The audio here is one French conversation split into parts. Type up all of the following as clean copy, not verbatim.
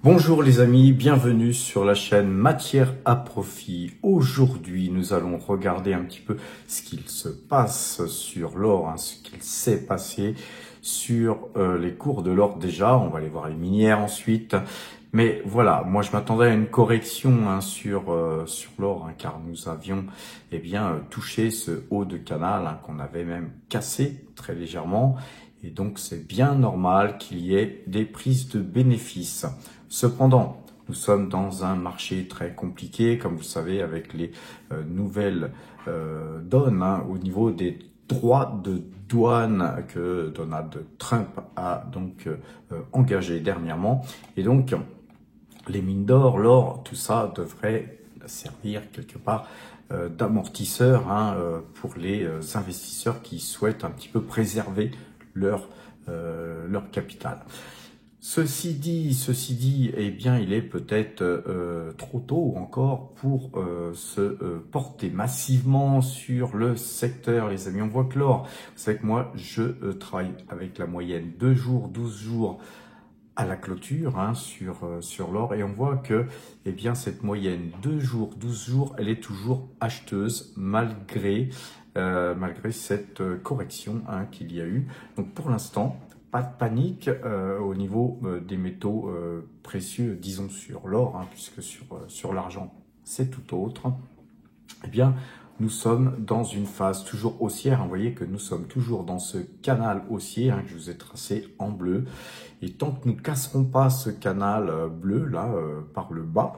Bonjour les amis, bienvenue sur la chaîne Matière à Profit. Aujourd'hui, nous allons regarder un petit peu ce qu'il se passe sur l'or, ce qu'il s'est passé sur les cours de l'or déjà. On va aller voir les minières ensuite. Mais voilà, moi je m'attendais à une correction sur l'or, car nous avions touché ce haut de canal qu'on avait même cassé très légèrement. Et donc c'est bien normal qu'il y ait des prises de bénéfices. Cependant, nous sommes dans un marché très compliqué, comme vous savez, avec les nouvelles donnes au niveau des droits de douane que Donald Trump a donc engagé dernièrement. Et donc, les mines d'or, l'or, tout ça devrait servir quelque part d'amortisseur pour les investisseurs qui souhaitent un petit peu préserver leur capital. Ceci dit, eh bien, il est peut-être trop tôt encore pour se porter massivement sur le secteur, les amis. On voit que l'or, vous savez que moi, je travaille avec la moyenne 2 jours, 12 jours à la clôture sur l'or, et on voit que cette moyenne 2 jours, 12 jours, elle est toujours acheteuse malgré cette correction qu'il y a eu. Donc pour l'instant, pas de panique au niveau des métaux précieux, disons sur l'or, puisque sur l'argent, c'est tout autre. Eh bien, nous sommes dans une phase toujours haussière. Vous voyez que nous sommes toujours dans ce canal haussier que je vous ai tracé en bleu. Et tant que nous ne casserons pas ce canal bleu là par le bas,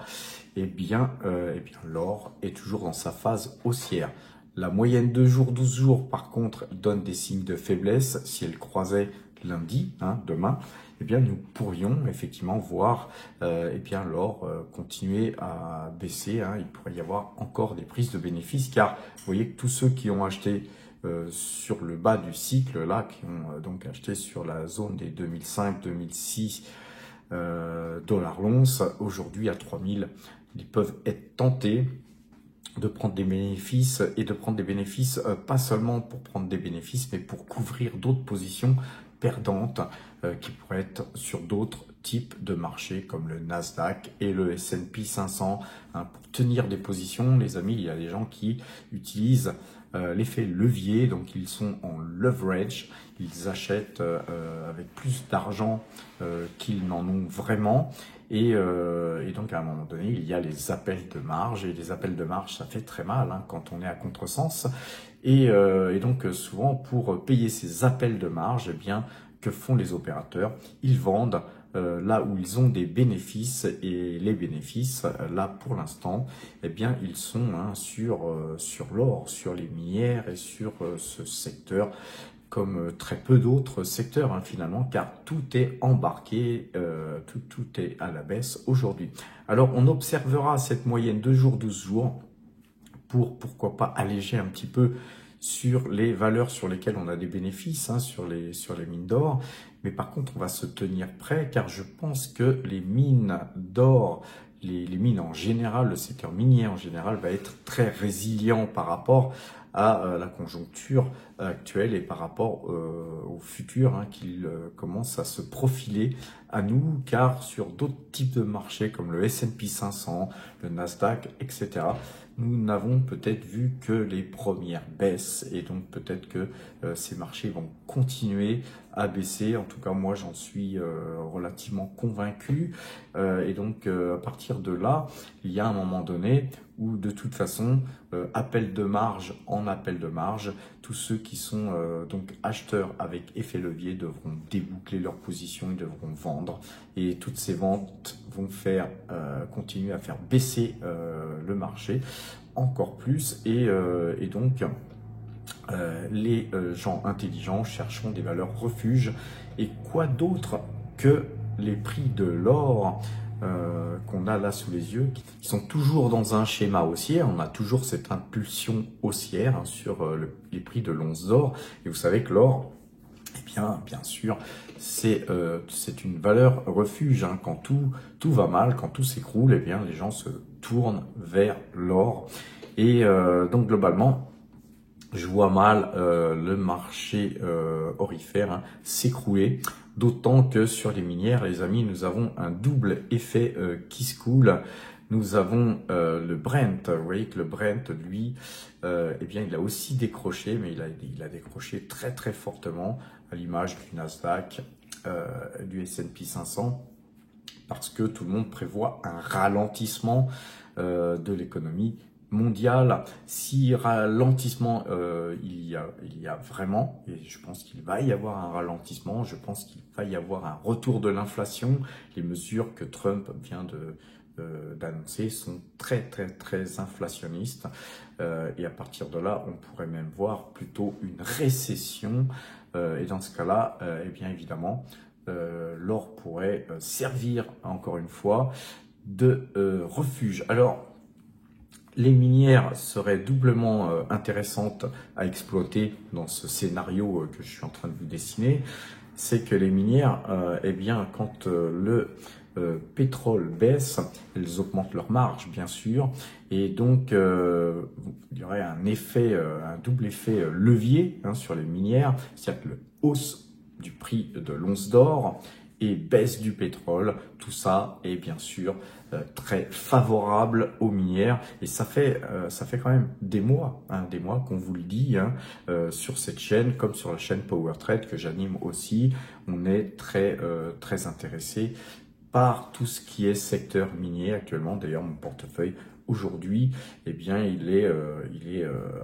l'or est toujours dans sa phase haussière. La moyenne 2 jours, 12 jours, par contre, donne des signes de faiblesse. Si elle croisait lundi, demain, nous pourrions effectivement voir l'or continuer à baisser. Il pourrait y avoir encore des prises de bénéfices, car vous voyez que tous ceux qui ont acheté sur le bas du cycle, là, qui ont donc acheté sur la zone des 2005-2006 dollars l'once, aujourd'hui à 3000, ils peuvent être tentés de prendre des bénéfices, et de prendre des bénéfices pas seulement pour prendre des bénéfices, mais pour couvrir d'autres positions perdantes qui pourraient être sur d'autres types de marchés comme le Nasdaq et le S&P 500. Pour tenir des positions, les amis, il y a des gens qui utilisent l'effet levier, donc ils sont en leverage, ils achètent avec plus d'argent qu'ils n'en ont vraiment. Et donc à un moment donné, il y a les appels de marge, et les appels de marge, ça fait très mal quand on est à contresens. Et donc souvent, pour payer ces appels de marge, que font les opérateurs? Ils vendent là où ils ont des bénéfices, et les bénéfices, là pour l'instant, ils sont sur l'or, sur les minières et sur ce secteur, comme très peu d'autres secteurs finalement, car tout est embarqué, tout est à la baisse aujourd'hui. Alors on observera cette moyenne 2 jours, 12 jours, pour pourquoi pas alléger un petit peu sur les valeurs sur lesquelles on a des bénéfices, sur les mines d'or. Mais par contre, on va se tenir prêt, car je pense que les mines d'or, les mines en général, le secteur minier en général, va être très résilient par rapport à la conjoncture actuelle, et par rapport au futur qu'il commence à se profiler à nous, car sur d'autres types de marchés comme le S&P 500, le Nasdaq, etc., nous n'avons peut-être vu que les premières baisses, et donc peut-être que ces marchés vont continuer à baisser. En tout cas, moi, j'en suis relativement convaincu. Et donc, à partir de là, il y a un moment donné où, de toute façon, appel de marge en appel de marge, tous ceux qui sont donc acheteurs avec effet levier devront déboucler leur position, ils devront vendre, et toutes ces ventes vont faire continuer à faire baisser le marché encore plus, et donc les gens intelligents chercheront des valeurs refuges. Et quoi d'autre que les prix de l'or qu'on a là sous les yeux, qui sont toujours dans un schéma haussier. On a toujours cette impulsion haussière sur les prix de l'once d'or. Et vous savez que l'or, eh bien sûr, c'est une valeur refuge. Hein. Quand tout va mal, quand tout s'écroule, eh bien les gens se tournent vers l'or. Et donc globalement, je vois mal le marché orifère s'écrouler, d'autant que sur les minières, les amis, nous avons un double effet qui se coule. Nous avons le Brent. Vous voyez que le Brent, lui, eh bien, il a aussi décroché, mais il a décroché très très fortement à l'image du Nasdaq, du S&P 500, parce que tout le monde prévoit un ralentissement de l'économie mondiale. Si ralentissement il y a vraiment, et je pense qu'il va y avoir un ralentissement, je pense qu'il va y avoir un retour de l'inflation. Les mesures que Trump vient d'annoncer sont très très très inflationnistes et à partir de là on pourrait même voir plutôt une récession et dans ce cas-là eh bien évidemment l'or pourrait servir encore une fois de refuge. Alors les minières seraient doublement intéressantes à exploiter dans ce scénario que je suis en train de vous dessiner. C'est que les minières, eh bien, quand le pétrole baisse, elles augmentent leur marge, bien sûr, et donc il y aurait un effet, un double effet levier sur les minières, c'est-à-dire que le hausse du prix de l'once d'or et baisse du pétrole, tout ça est bien sûr très favorable aux minières et ça fait quand même des mois qu'on vous le dit sur cette chaîne comme sur la chaîne Power Trade que j'anime aussi. On est très très intéressé par tout ce qui est secteur minier actuellement. D'ailleurs, mon portefeuille aujourd'hui, eh bien, il est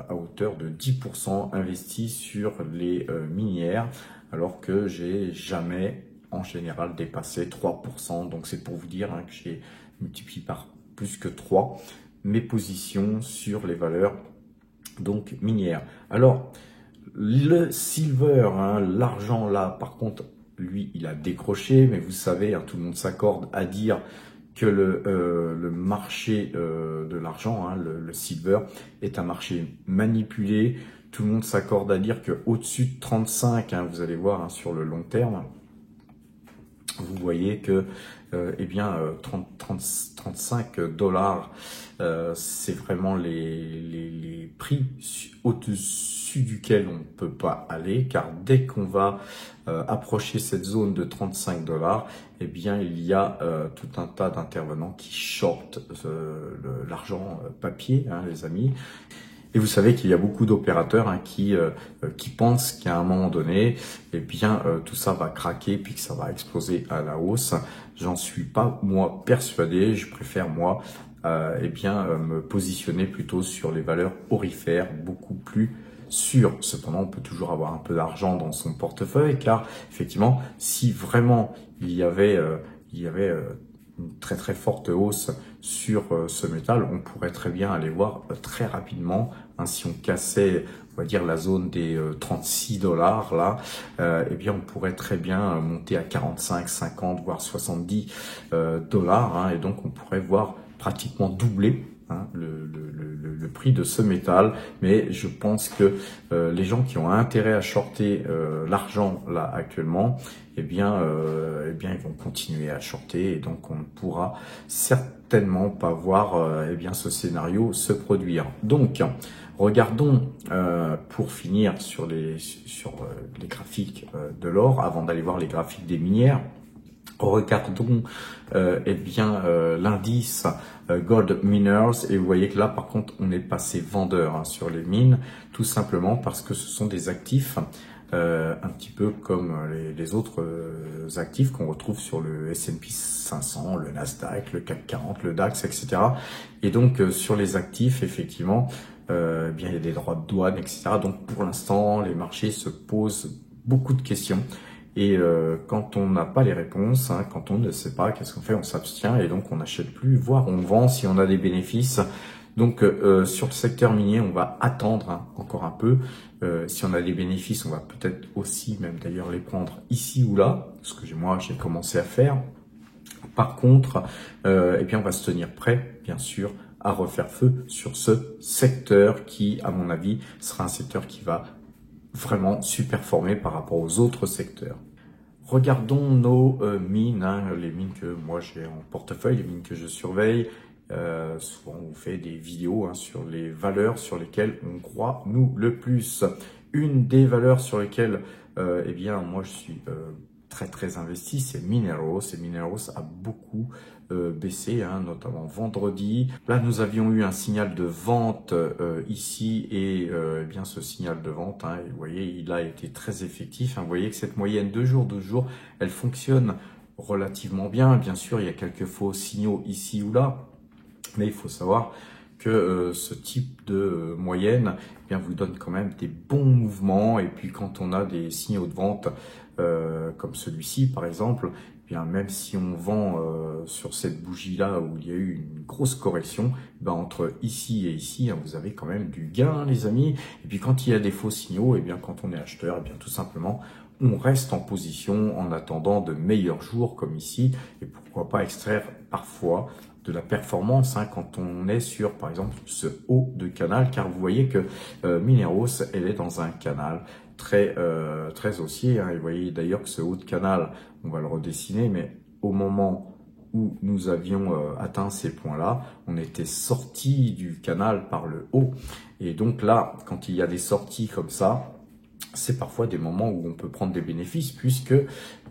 à hauteur de 10% investi sur les minières, alors que j'ai jamais en général dépassé 3%. Donc c'est pour vous dire que j'ai multiplié par plus que 3 mes positions sur les valeurs donc minières. Alors le silver, l'argent là, par contre, lui, il a décroché, mais vous savez, tout le monde s'accorde à dire que le marché de l'argent, le silver, est un marché manipulé. Tout le monde s'accorde à dire que au-dessus de 35, vous allez voir sur le long terme, vous voyez que eh bien 35 dollars, c'est vraiment les prix au-dessus duquel on ne peut pas aller, car dès qu'on va approcher cette zone de 35 dollars, eh bien il y a tout un tas d'intervenants qui shortent l'argent papier, les amis. Et vous savez qu'il y a beaucoup d'opérateurs qui pensent qu'à un moment donné, eh bien tout ça va craquer puis que ça va exploser à la hausse. J'en suis pas moi persuadé. Je préfère moi me positionner plutôt sur les valeurs orifères, beaucoup plus sûres. Cependant, on peut toujours avoir un peu d'argent dans son portefeuille, car effectivement, si vraiment il y avait une très très forte hausse sur ce métal, on pourrait très bien aller voir très rapidement, si on cassait, on va dire, la zone des 36 dollars là, eh bien on pourrait très bien monter à 45, 50, voire 70 dollars, et donc on pourrait voir pratiquement doubler le prix de ce métal. Mais je pense que les gens qui ont intérêt à shorter l'argent là actuellement, eh bien ils vont continuer à shorter et donc on ne pourra certainement pas voir eh bien ce scénario se produire. Donc regardons pour finir sur les graphiques de l'or avant d'aller voir les graphiques des minières. Regardons l'indice Gold Miners et vous voyez que là par contre on est passé vendeur sur les mines, tout simplement parce que ce sont des actifs un petit peu comme les autres actifs qu'on retrouve sur le S&P 500, le Nasdaq, le CAC 40, le DAX, etc. Et donc sur les actifs effectivement bien il y a des droits de douane, etc. Donc pour l'instant les marchés se posent beaucoup de questions. Et quand on n'a pas les réponses, quand on ne sait pas, qu'est-ce qu'on fait? On s'abstient et donc on n'achète plus, voire on vend si on a des bénéfices Donc sur le secteur minier, on va attendre hein, encore un peu. Si on a des bénéfices, on va peut-être aussi même d'ailleurs les prendre ici ou là, ce que moi j'ai commencé à faire. Par contre, eh bien on va se tenir prêt, bien sûr, à refaire feu sur ce secteur qui, à mon avis, sera un secteur qui va vraiment surperformer par rapport aux autres secteurs. Regardons nos mines, hein, les mines que moi j'ai en portefeuille, les mines que je surveille. Souvent on fait des vidéos hein, sur les valeurs sur lesquelles on croit nous le plus. Une des valeurs sur lesquelles eh bien moi je suis très investi, c'est Mineros. Et Mineros a beaucoup baissé, hein, notamment vendredi. Là, nous avions eu un signal de vente ici et eh bien ce signal de vente, hein, vous voyez, il a été très effectif. Hein, vous voyez que cette moyenne 2 jours, 12 jours, elle fonctionne relativement bien. Bien sûr, il y a quelques faux signaux ici ou là, mais il faut savoir que ce type de moyenne eh bien, vous donne quand même des bons mouvements. Et puis quand on a des signaux de vente comme celui-ci par exemple, eh bien, même si on vend sur cette bougie-là où il y a eu une grosse correction, ben, entre ici et ici, hein, vous avez quand même du gain les amis. Et puis quand il y a des faux signaux, eh bien, quand on est acheteur, eh bien, tout simplement, on reste en position en attendant de meilleurs jours comme ici. Et pourquoi pas extraire parfois de la performance hein, quand on est sur, par exemple, ce haut de canal, car vous voyez que Mineros, elle est dans un canal très haussier. Hein, et vous voyez d'ailleurs que ce haut de canal, on va le redessiner, mais au moment où nous avions atteint ces points-là, on était sorti du canal par le haut. Et donc là, quand il y a des sorties comme ça, c'est parfois des moments où on peut prendre des bénéfices puisque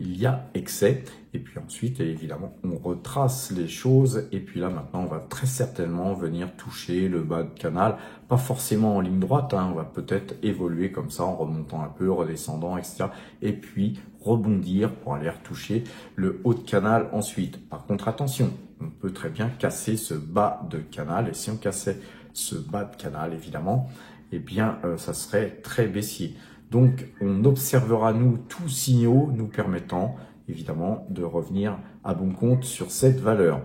il y a excès. Et puis ensuite, évidemment, on retrace les choses. Et puis là, maintenant, on va très certainement venir toucher le bas de canal. Pas forcément en ligne droite, hein, on va peut-être évoluer comme ça en remontant un peu, redescendant, etc. Et puis rebondir pour aller retoucher le haut de canal ensuite. Par contre, attention, on peut très bien casser ce bas de canal. Et si on cassait ce bas de canal, évidemment, eh bien, ça serait très baissier. Donc, on observera, nous, tous signaux nous permettant, évidemment, de revenir à bon compte sur cette valeur.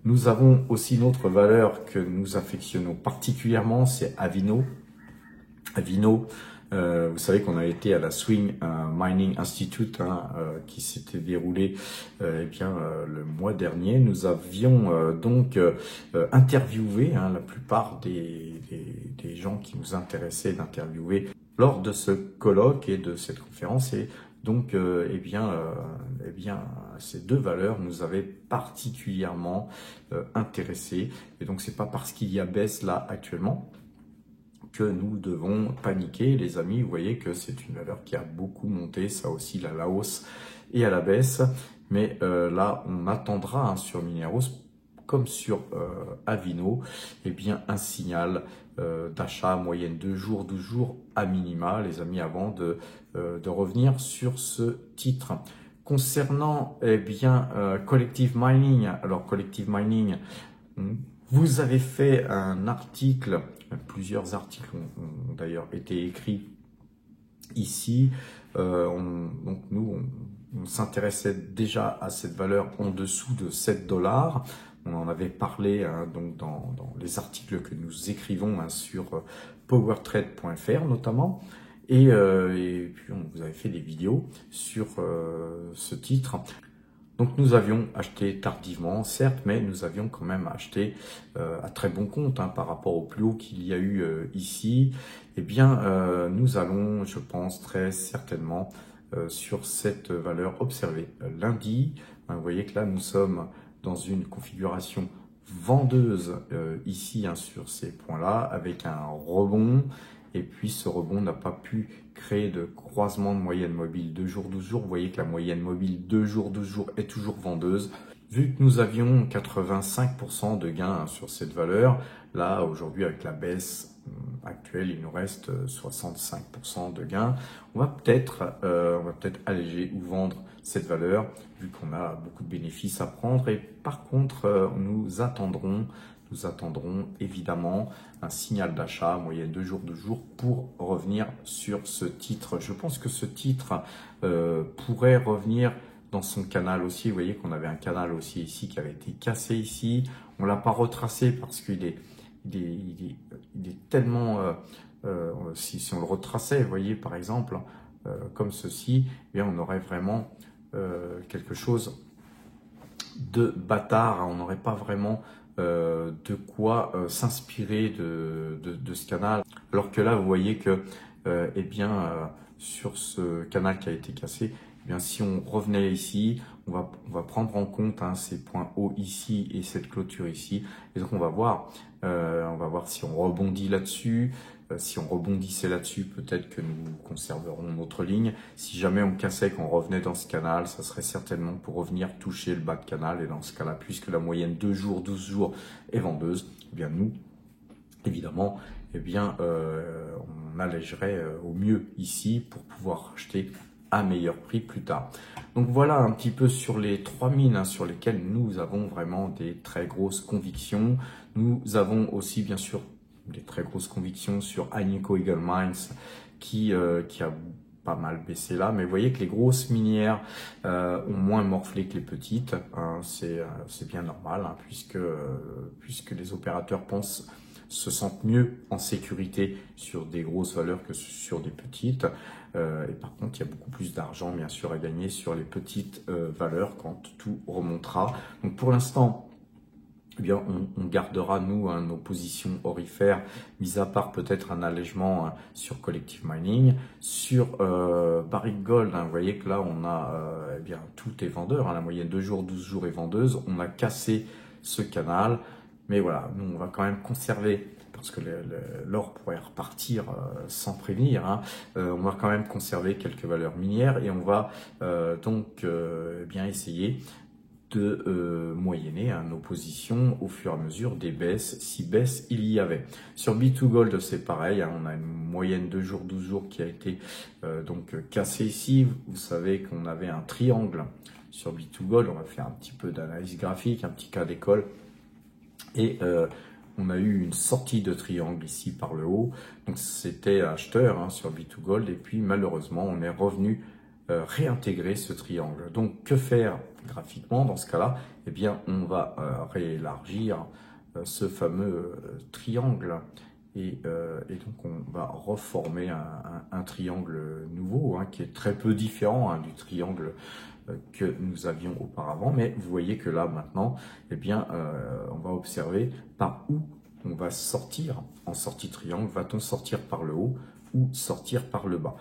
Nous avons aussi une autre valeur que nous affectionnons particulièrement, c'est Avino. Avino, vous savez qu'on a été à la Swing Mining Institute hein, qui s'était déroulé le mois dernier. Nous avions donc interviewé hein, la plupart des gens qui nous intéressaient d'interviewer lors de ce colloque et de cette conférence. Et donc, ces deux valeurs nous avaient particulièrement intéressés. Et donc, c'est pas parce qu'il y a baisse là actuellement que nous devons paniquer, les amis. Vous voyez que c'est une valeur qui a beaucoup monté, ça oscille à la hausse et à la baisse. Mais là, on attendra hein, sur Mineros, comme sur Avino, eh bien un signal d'achat à moyenne 2 jours, 12 jours à minima, les amis, avant de revenir sur ce titre. Concernant eh bien Collective Mining, alors Collective Mining, vous avez fait un article, plusieurs articles ont d'ailleurs été écrits ici. Donc nous, on s'intéressait déjà à cette valeur en dessous de 7 $. On en avait parlé hein, donc dans les articles que nous écrivons hein, sur powertrade.fr notamment. Et puis on vous avait fait des vidéos sur ce titre. Donc nous avions acheté tardivement, certes, mais nous avions quand même acheté à très bon compte hein, par rapport au plus haut qu'il y a eu ici. Eh bien, nous allons, je pense, très certainement sur cette valeur observée lundi. Vous voyez que là, nous sommes dans une configuration vendeuse ici hein, sur ces points-là, avec un rebond. Et puis ce rebond n'a pas pu créer de croisement de moyenne mobile 2 jours, 12 jours. Vous voyez que la moyenne mobile 2 jours, 12 jours est toujours vendeuse. Vu que nous avions 85% de gains hein, sur cette valeur, là aujourd'hui avec la baisse actuelle, il nous reste 65% de gains. On va peut-être alléger ou vendre cette valeur vu qu'on a beaucoup de bénéfices à prendre. Et par contre, nous attendrons évidemment un signal d'achat, moyenne 2 jours, 2 jours, pour revenir sur ce titre. Je pense que ce titre pourrait revenir dans son canal aussi. Vous voyez qu'on avait un canal aussi ici qui avait été cassé ici. On l'a pas retracé parce qu'il est il est tellement, si on le retraçait, vous voyez, par exemple, comme ceci, eh bien, on aurait vraiment quelque chose de bâtard, hein. On n'aurait pas vraiment de quoi s'inspirer de ce canal. Alors que là, vous voyez que, eh bien, sur ce canal qui a été cassé, eh bien, si on revenait ici, on va prendre en compte hein, ces points hauts ici et cette clôture ici. Et donc, on va voir si on rebondit là-dessus. Si on rebondissait là-dessus, peut-être que nous conserverons notre ligne. Si jamais on cassait, qu'on revenait dans ce canal, ça serait certainement pour revenir toucher le bas de canal. Et dans ce cas-là, puisque la moyenne 2 jours, 12 jours est vendeuse, eh bien nous, évidemment, eh bien, on allégerait au mieux ici pour pouvoir acheter à meilleur prix plus tard. Donc voilà un petit peu sur les 3 mines hein, sur lesquelles nous avons vraiment des très grosses convictions. Nous avons aussi bien sûr des très grosses convictions sur Agnico Eagle Mines qui a pas mal baissé là, mais vous voyez que les grosses minières ont moins morflé que les petites, hein, c'est bien normal hein, puisque les opérateurs se sentent mieux en sécurité sur des grosses valeurs que sur des petites. Et par contre, il y a beaucoup plus d'argent, bien sûr, à gagner sur les petites valeurs quand tout remontera. Donc pour l'instant, eh bien, on gardera, nous, hein, nos positions orifères, mis à part peut-être un allègement sur Collective Mining. Sur Barrick Gold, hein, vous voyez que là, on a, eh bien, tout est vendeur. Hein, la moyenne 2 jours, 12 jours est vendeuse. On a cassé ce canal. Mais voilà, nous, on va quand même conserver, parce que l'or pourrait repartir sans prévenir. Hein, on va quand même conserver quelques valeurs minières et on va donc eh bien essayer de moyenner hein, nos positions au fur et à mesure des baisses, si baisse il y avait. Sur B2Gold, c'est pareil, hein, on a une moyenne 2 jours, 12 jours qui a été donc cassée ici. Vous savez qu'on avait un triangle sur B2Gold, on va faire un petit peu d'analyse graphique, un petit cas d'école. Et on a eu une sortie de triangle ici par le haut, donc c'était acheteur hein, sur B2Gold, et puis malheureusement on est revenu réintégrer ce triangle. Donc que faire graphiquement dans ce cas-là? Eh bien on va réélargir ce fameux triangle et donc on va reformer un triangle nouveau hein, qui est très peu différent hein, du triangle que nous avions auparavant, mais vous voyez que là maintenant, eh bien, on va observer par où on va sortir en sortie triangle. Va-t-on sortir par le haut ou sortir par le bas?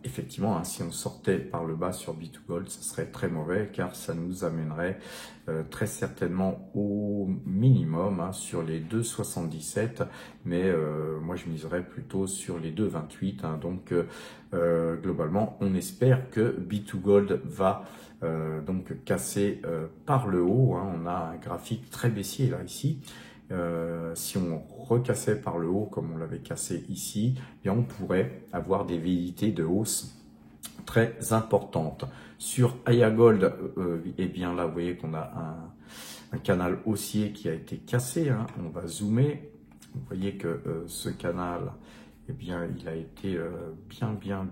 Effectivement, hein, si on sortait par le bas sur B2Gold, ce serait très mauvais car ça nous amènerait très certainement au minimum hein, sur les 2,77, mais moi je miserais plutôt sur les 2,28. Hein, donc globalement, on espère que B2Gold va donc casser par le haut. Hein, on a un graphique très baissier là ici. Si on recassait par le haut comme on l'avait cassé ici, eh bien on pourrait avoir des velléités de hausse très importantes. Sur Aya Gold, eh bien là vous voyez qu'on a un canal haussier qui a été cassé. Hein. On va zoomer. Vous voyez que ce canal, eh bien il a été bien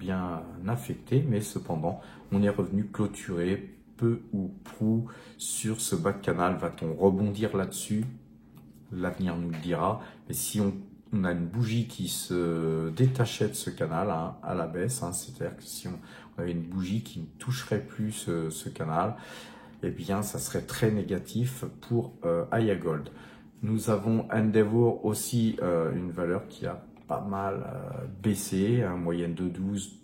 affecté, mais cependant on est revenu clôturer peu ou prou sur ce bas de canal. Va-t-on rebondir là-dessus? L'avenir nous le dira. Mais si on a une bougie qui se détachait de ce canal hein, à la baisse, hein, c'est-à-dire que si on avait une bougie qui ne toucherait plus ce canal, eh bien, ça serait très négatif pour Aya Gold. Nous avons Endeavour aussi, une valeur qui a pas mal baissé, hein, moyenne de 12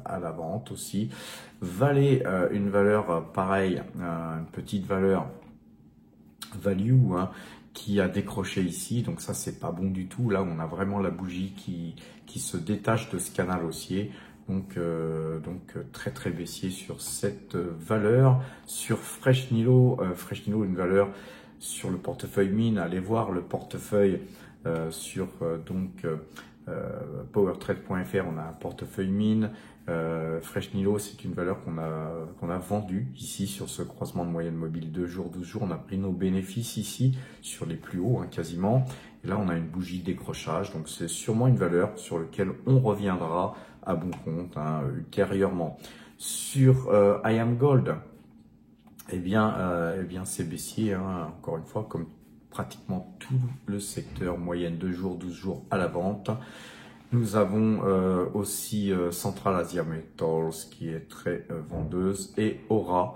à la vente aussi. Vale, une valeur pareille, une petite valeur value, hein, qui a décroché ici, donc ça c'est pas bon du tout. Là on a vraiment la bougie qui se détache de ce canal haussier, donc très baissier sur cette valeur. Sur Fresh Nilo, une valeur sur le portefeuille mine. Allez voir le portefeuille sur powertrade.fr. On a un portefeuille mine. Fresh Nilo, c'est une valeur qu'on a vendue ici sur ce croisement de moyenne mobile 2 jours, 12 jours. On a pris nos bénéfices ici sur les plus hauts hein, quasiment. Et là, on a une bougie décrochage. Donc, c'est sûrement une valeur sur laquelle on reviendra à bon compte hein, ultérieurement. Sur IAM Gold, eh bien c'est baissier. Hein, encore une fois, comme pratiquement tout le secteur, moyenne 2 jours, 12 jours à la vente. Nous avons aussi Central Asia Metals qui est très vendeuse et Aura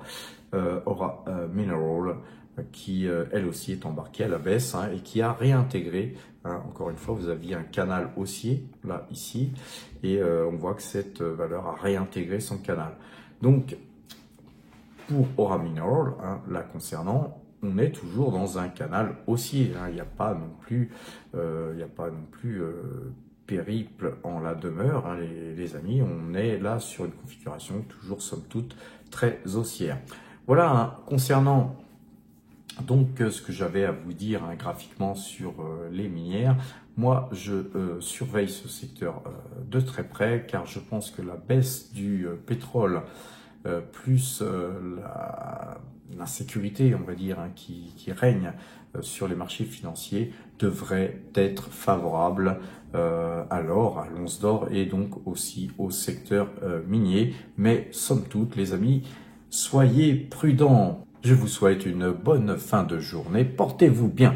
Mineral qui elle aussi est embarquée à la baisse et qui a réintégré. Encore une fois, vous aviez un canal haussier là ici et on voit que cette valeur a réintégré son canal. Donc pour Aura Mineral, là concernant, on est toujours dans un canal haussier. Il n'y a pas non plus, périple en la demeure, les amis. On est là sur une configuration toujours somme toute très haussière. Voilà, concernant donc ce que j'avais à vous dire graphiquement sur les minières. Moi, je surveille ce secteur de très près car je pense que la baisse du pétrole plus l'insécurité, on va dire, qui règne sur les marchés financiers devrait être favorable alors à l'once d'or et donc aussi au secteur minier. Mais somme toute, les amis, soyez prudents. Je vous souhaite une bonne fin de journée. Portez-vous bien.